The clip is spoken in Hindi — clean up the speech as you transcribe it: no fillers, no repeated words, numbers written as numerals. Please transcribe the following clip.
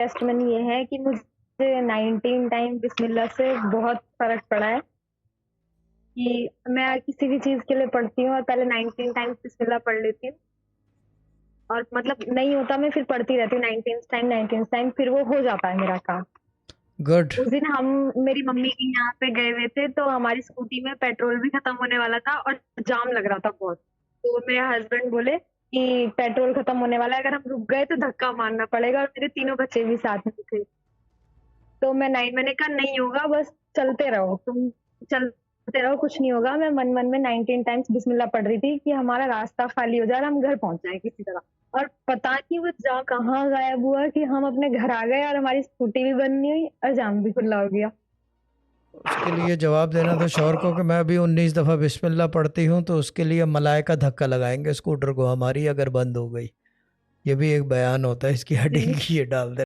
टेस्टमनी ये है कि मुझे 19 टाइम बिस्मिल्लाह से बहुत फ़र्क पड़ा है कि मैं किसी भी चीज़ के लिए पढ़ती हूँ और पहले 19 टाइम्स बिस्मिल्लाह पढ़ लेती हूँ और मतलब नहीं होता मैं फिर पढ़ती रहती हूँ 19 टाइम फिर वो हो जाता है मेरा काम। गुड। उस दिन हम मेरी मम्मी के यहाँ पे गए हुए थे तो हमारी स्कूटी में पेट्रोल भी खत्म होने वाला था और जाम लग रहा था बहुत। तो मेरे हस्बैंड बोले कि पेट्रोल खत्म होने वाला है, अगर हम रुक गए तो धक्का मारना पड़ेगा और मेरे तीनों बच्चे भी साथ में थे। तो मैंने कहा नहीं होगा बस चलते रहो, तुम चलते रहो कुछ नहीं होगा। मैं मन-मन में 19 टाइम्स बिस्मिल्लाह पढ़ रही थी कि हमारा रास्ता खाली हो जाए और हम घर पहुँच जाएँ किसी तरह। और पता नहीं वो जा कहाँ गायब हुआ कि हम अपने घर आ गए और हमारी स्कूटी भी बंद नहीं हुई और जाम भी खुला हो गया। उसके लिए जवाब देना तो शौहर को कि मैं भी 19 दफ़ा बिस्मिल्लाह पढ़ती हूँ, तो उसके लिए मलाइका धक्का लगाएंगे स्कूटर को हमारी अगर बंद हो गई। ये भी एक बयान होता है इसकी, जी। हेडिंग की ये डाल दे।